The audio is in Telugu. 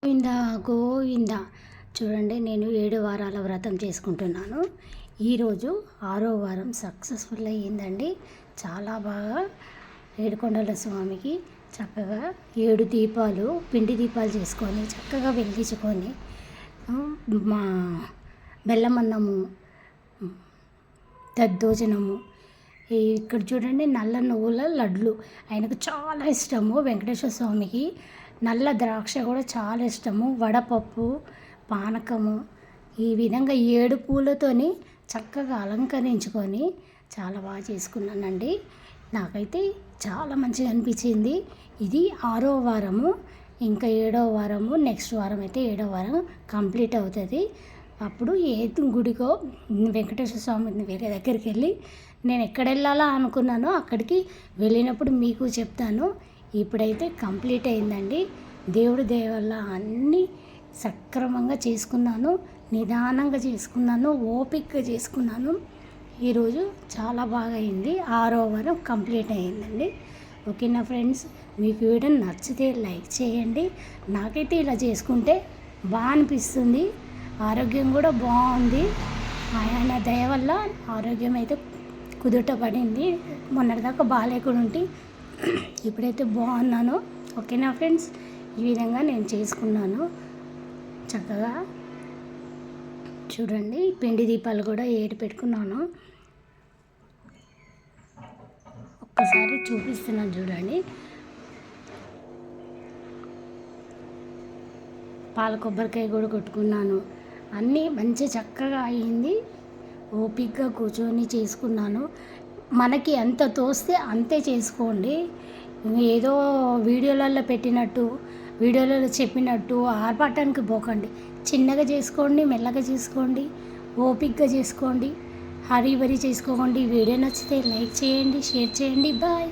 గోవింద గోవింద. చూడండి, నేను 7 వారాల వ్రతం చేసుకుంటున్నాను. ఈరోజు 6వ వారం సక్సెస్ఫుల్ అయ్యిందండి. చాలా బాగా ఏడుకొండల స్వామికి చక్కగా 7 దీపాలు, పిండి దీపాలు చేసుకొని చక్కగా వెలిగించుకొని మా బెల్లమన్నము, దద్దోజనము, ఇక్కడ చూడండి నల్ల నువ్వుల లడ్లు ఆయనకు చాలా ఇష్టము. వెంకటేశ్వర స్వామికి నల్ల ద్రాక్ష కూడా చాలా ఇష్టము. వడపప్పు, పానకము, ఈ విధంగా 7 పూలతోని చక్కగా అలంకరించుకొని చాలా బాగా చేసుకున్నానండి. నాకైతే చాలా మంచిగా అనిపించింది. ఇది 6వ వారము, ఇంకా 7వ వారము, నెక్స్ట్ వారం అయితే 7వ వారం కంప్లీట్ అవుతుంది. అప్పుడు ఏ గుడికో వెంకటేశ్వర స్వామిని వేరే దగ్గరికి వెళ్ళి నేను ఎక్కడ వెళ్ళాలా అనుకున్నానో అక్కడికి వెళ్ళినప్పుడు మీకు చెప్తాను. ఇప్పుడైతే కంప్లీట్ అయిందండి. దేవుడి దయ వల్ల అన్నీ సక్రమంగా చేసుకున్నాను, నిదానంగా చేసుకున్నాను, ఓపికగా చేసుకున్నాను. ఈరోజు చాలా బాగా అయింది. 6వ వారం కంప్లీట్ అయ్యిందండి. ఓకేనా ఫ్రెండ్స్, మీకు వీడియో నచ్చితే లైక్ చేయండి. నాకైతే ఇలా చేసుకుంటే బాగా అనిపిస్తుంది. ఆరోగ్యం కూడా బాగుంది. ఆయన దయ వల్ల ఆరోగ్యం అయితే కుదుట పడింది. మొన్నటిదాకా బాగాలేకుండా ఉంటే ఇప్పుడైతే బాగున్నాను. ఓకేనా ఫ్రెండ్స్, ఈ విధంగా నేను చేసుకున్నాను చక్కగా. చూడండి, పిండి దీపాలు కూడా 7 పెట్టుకున్నాను. ఒక్కసారి చూపిస్తున్నాను చూడండి. పాల కొబ్బరికాయ కూడా కొట్టుకున్నాను. అన్నీ మంచి చక్కగా అయ్యింది. ఓపికగా కూర్చొని చేసుకున్నాను. మనకి ఎంత తోస్తే అంతే చేసుకోండి. ఏదో వీడియోలలో పెట్టినట్టు, వీడియోలలో చెప్పినట్టు ఆర్భాటానికి పోకండి. చిన్నగా చేసుకోండి, మెల్లగా చేసుకోండి, ఓపికగా చేసుకోండి, హరీ బరీ చేసుకోకండి. వీడియో నచ్చితే లైక్ చేయండి, షేర్ చేయండి. బాయ్.